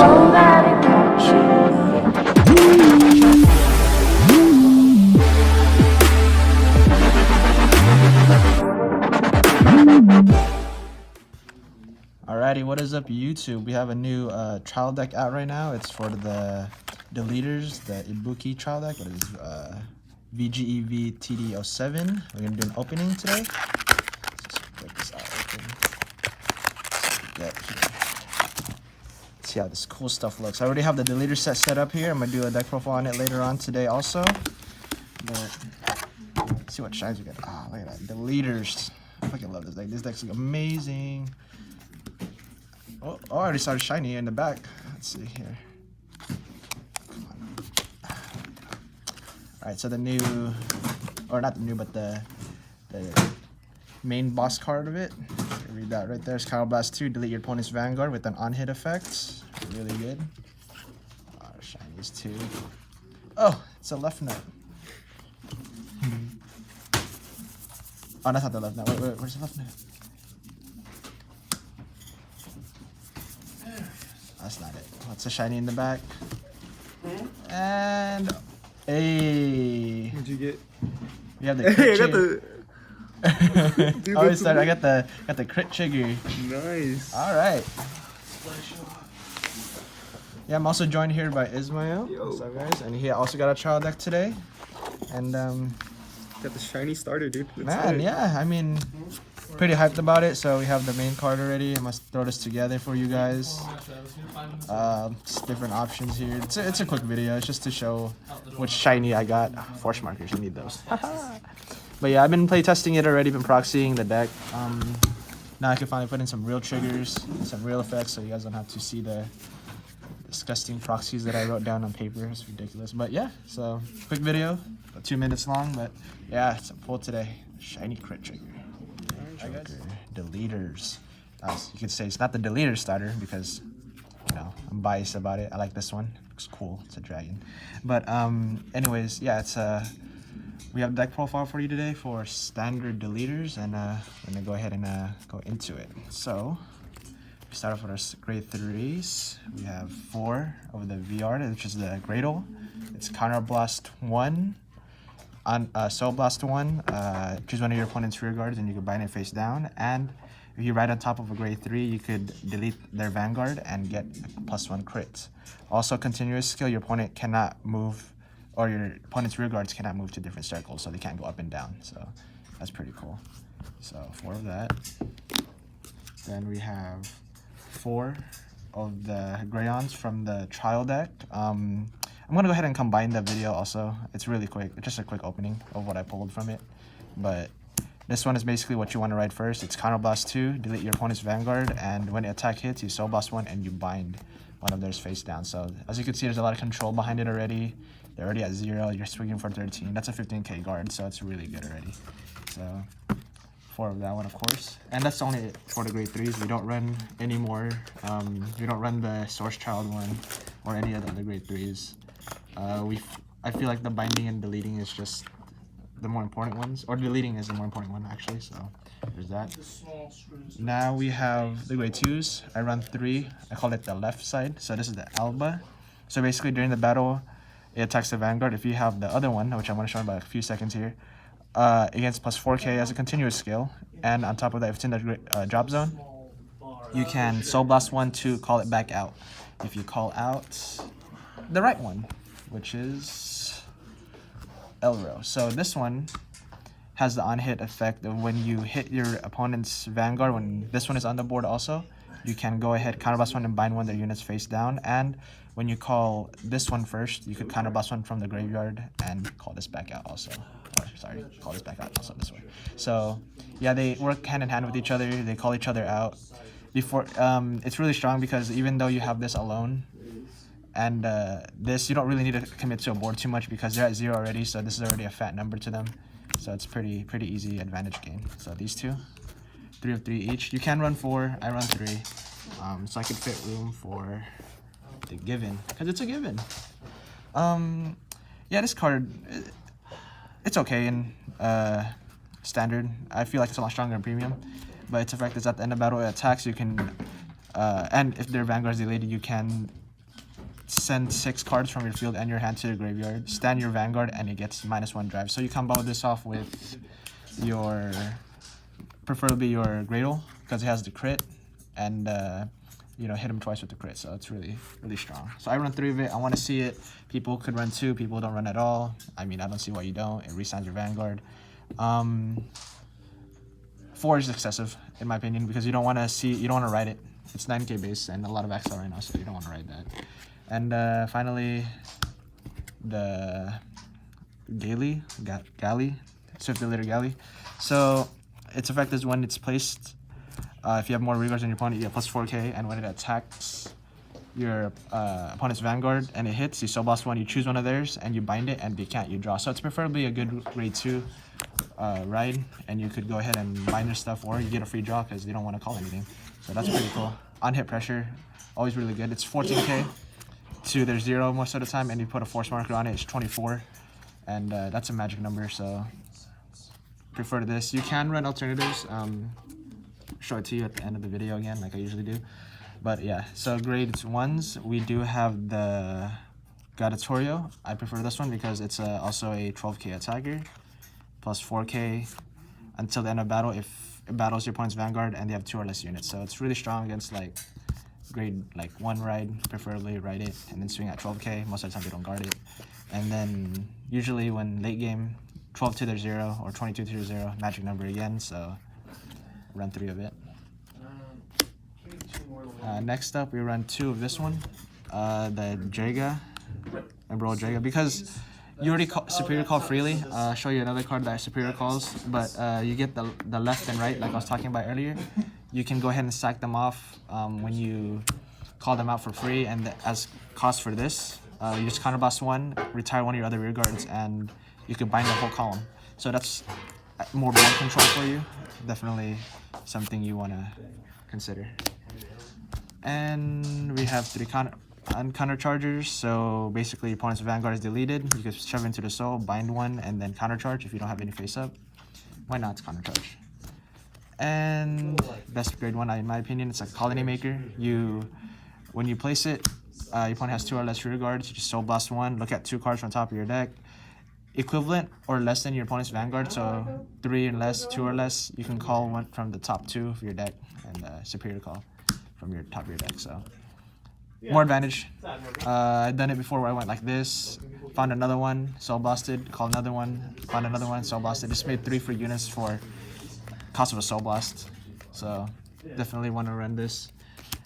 somebody wants Alrighty, what is up YouTube? We have a new trial deck out right now. It's for the Deletors, the Ibuki trial deck. What is VGEV TD07. We're gonna do an opening today. Let's break this out open. Let's see how this cool stuff looks. I already have the Deleter set up here. I'm gonna do a deck profile on it later on today also. But let's see what shines we got. Ah, look at that. Deletors. I fucking love this deck. This deck's like amazing. Oh, I already started shiny in the back. Let's see here. Come on. Alright, so the new, or not the new, but the main boss card of it. Read that right there. It's Counterblast 2. Delete your opponent's Vanguard with an on-hit effect. Really good. Oh, shinies too. Oh, it's a left nut. Oh, that's not the left nut. Wait, where's the left nut? That's not it. What's a shiny in the back? And hey, what'd you get? We have the crit trigger. Dude, I got the crit trigger. Nice. All right. Yeah, I'm also joined here by Ismail. Yo. What's up, guys? And he also got a trial deck today. And got the shiny starter, dude. man, yeah, I mean, pretty hyped about it. So we have the main card already. I must throw this together for you guys. Just different options here. It's a quick video. It's just to show which shiny I got. Force markers, you need those. But yeah, I've been play testing it already. Been proxying the deck. Now I can finally put in some real triggers, some real effects, so you guys don't have to see the disgusting proxies that I wrote down on paper. It's ridiculous. But yeah, so quick video, about 2 minutes long. But yeah, it's a pull today. Shiny crit trigger. Deletors. You could say it's not the Deleter starter because, you know, I'm biased about it. I like this one. Looks cool. It's a dragon. But anyways, yeah, it's we have a deck profile for you today for standard Deletors, and I'm gonna go ahead and go into it. So we start off with our grade 3s. We have 4 of the VR, which is the Gradle. It's Counterblast 1. On Soul Blast 1, choose one of your opponent's rear guards and you can bind it face down. And if you ride on top of a grade 3, you could delete their Vanguard and get a +1 crit. Also, continuous skill, your opponent cannot move, or your opponent's rear guards cannot move to different circles, so they can't go up and down. So that's pretty cool. So 4 of that. Then we have 4 of the Grayons from the trial deck. I'm gonna go ahead and combine the video also. It's really quick. It's just a quick opening of what I pulled from it. But this one is basically what you want to ride first. It's Counterblast 2, delete your opponent's Vanguard, and when the attack hits, you Soul Blast 1 and you bind one of theirs face down. So as you can see, there's a lot of control behind it already. They're already at 0. You're swinging for 13. That's a 15k guard, so it's really good already. So 4 of that one, of course. And that's only for the grade 3s. We don't run any more. We don't run the Source Child one or any of the other grade 3s. I feel like the binding and deleting is just the more important ones, or deleting is the more important one actually. So there's that. Now we have the grade 2s. I run 3. I call it the left side. So this is the Alba. So basically during the battle, it attacks the Vanguard. If you have the other one, which I'm going to show in about a few seconds here, against +4k as a continuous skill, and on top of that, if it's in the drop zone, you can Soul Blast 1 to call it back out. If you call out the right one, which is Elro. So this one has the on-hit effect of when you hit your opponent's Vanguard, when this one is on the board also, you can go ahead, Counterblast 1 and bind one of their units face down. And when you call this one first, you could Counterblast 1 from the graveyard and call this back out also. Or, sorry, call this back out also this way. So yeah, they work hand in hand with each other. They call each other out. Before it's really strong because even though you have this alone, and this, you don't really need to commit to a board too much because they're at 0 already, so this is already a fat number to them. So it's pretty easy advantage gain. So these two, 3 of 3 each. You can run 4, I run 3. So I could fit room for the given, because it's a given. Yeah, this card, it's okay in standard. I feel like it's a lot stronger in premium, but its effect is at the end of battle, it attacks, you can, and if their Vanguard is deleted, you can send 6 cards from your field and your hand to the graveyard, stand your Vanguard, and it gets -1 drive. So you combo this off with your, preferably your Gradle, because it has the crit, and you know, hit him twice with the crit, so it's really, really strong. So I run 3 of it. I want to see it. People could run 2. People don't run at all. I mean, I don't see why you don't. It resigns your Vanguard. 4 is excessive, in my opinion, because you don't want to ride it. It's 9k base and a lot of XL right now, so you don't want to ride that. And finally, the Galley, Swift Deletor Galley. So its effect is when it's placed, if you have more regards than your opponent, you get plus 4k, and when it attacks your opponent's Vanguard and it hits, you soul blast 1, you choose one of theirs, and you bind it, and if you can't, you draw. So it's preferably a good grade 2 ride, and you could go ahead and bind your stuff, or you get a free draw because you don't want to call anything. So that's pretty cool. On hit pressure, always really good. It's 14k to their 0 most of the time, and you put a force marker on it, it's 24, and that's a magic number, so prefer to this. You can run alternatives. Show it to you at the end of the video again, like I usually do. But yeah, so grades 1s, we do have the Gladiatorio. I prefer this one because it's also a 12k attacker, plus 4k until the end of battle if it battles your opponent's Vanguard and they have 2 or less units. So it's really strong against like grade 1 ride, preferably ride it and then swing at 12k. Most of the time they don't guard it. And then usually when late game, 12 to their 0 or 22 to their 0, magic number again, so run 3 of it. Next up, we run 2 of this one, the Draga, Emerald Draga, because you already Superior Call freely. I'll show you another card that Superior Calls, but you get the left and right, like I was talking about earlier. You can go ahead and sack them off when you call them out for free, and as cost for this, you just counterblast 1, retire 1 of your other rear guards, and you can bind the whole column. So that's more board control for you. Definitely something you want to consider. And we have 3 counter chargers. So basically your opponent's Vanguard is deleted. You can shove into the soul, bind 1, and then counter charge if you don't have any face up. Why not counter charge? And best grade 1 in my opinion, it's like Colony Maker. When you place it, your opponent has 2 or less rear guards. You just soul blast 1, look at 2 cards from top of your deck. Equivalent or less than your opponent's Vanguard, so 3 and less, 2 or less, you can call 1 from the top 2 of your deck, and Superior Call from your top of your deck, so more advantage. I've done it before where I went like this, found another one, soul blasted, called another one, found another one, soul blasted. Just made 3 free units for cost of a soul blast, so definitely want to run this.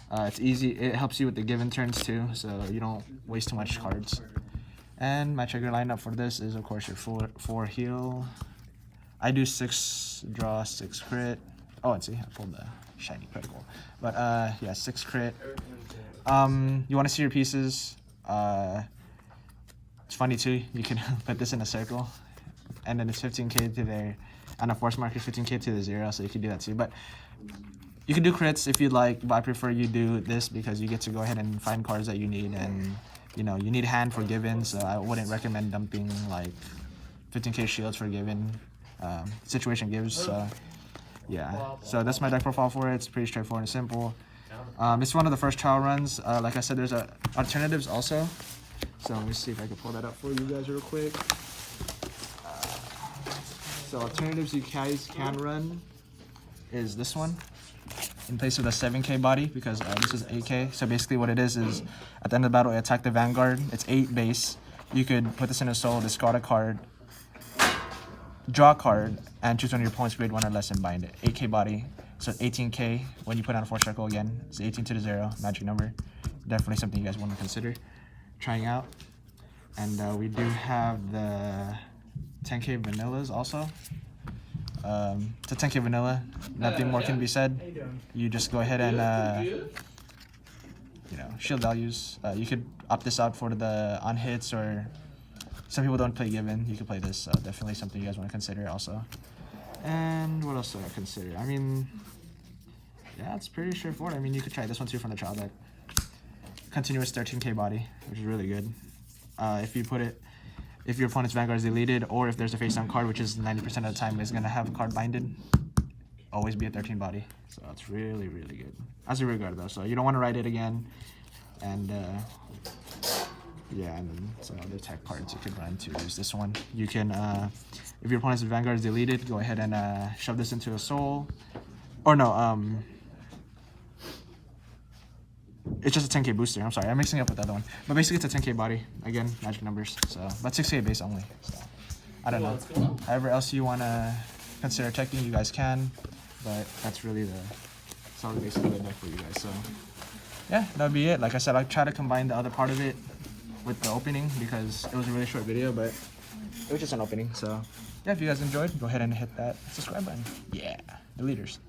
It's easy, it helps you with the given turns too, so you don't waste too much cards. And my trigger lineup for this is, of course, your 4 heal. I do 6 draw, 6 crit. Oh, and see, I pulled the shiny critical. But yeah, 6 crit. You want to see your pieces. It's funny too. You can put this in a circle, and then it's 15k to their, and a force marker 15k to the 0, so you can do that too. But you can do crits if you'd like, but I prefer you do this because you get to go ahead and find cards that you need, and you know, you need hand for given, so I wouldn't recommend dumping like 15k shields for given. Situation gives, so yeah. So that's my deck profile for it. It's pretty straightforward and simple. It's one of the first trial runs. Like I said, there's alternatives also. So let me see if I can pull that up for you guys real quick. So alternatives you guys can run is this one, in place of the 7k body, because this is 8k. So basically what it is at the end of the battle, you attack the Vanguard. It's 8 base. You could put this in a soul, discard a card, draw a card, and choose one of your opponent's grade 1 or less and bind it. 8k body, so 18k when you put on a 4 circle again. It's 18 to the 0, magic number. Definitely something you guys want to consider trying out. And we do have the 10k vanillas also. It's a 10k vanilla, nothing more can be said. You just go ahead and you know, shield values. You could opt this out for the on hits, or some people don't play given. You could play this, so definitely something you guys want to consider also. And what else do I consider? I mean, yeah, it's pretty straightforward. I mean, you could try this one too from the trial deck. Continuous 13k body, which is really good. If your opponent's Vanguard is deleted, or if there's a face-down card, which is 90% of the time is going to have a card binded, always be a 13 body. So it's really, really good. As a rear guard though, so you don't want to ride it again. And Yeah, and then some other tech cards you could run too. There's this one. You can, if your opponent's Vanguard is deleted, go ahead and shove this into a soul. Or no, it's just a 10k booster. I'm sorry, I'm mixing it up with the other one. But basically, it's a 10k body. Again, magic numbers. So, but 6k base only. So, I don't know. However else you want to consider teching, you guys can. But that's really the solid base of the deck for you guys. So, yeah, that'll be it. Like I said, I try to combine the other part of it with the opening because it was a really short video, but it was just an opening. So, yeah, if you guys enjoyed, go ahead and hit that subscribe button. Yeah, the leaders.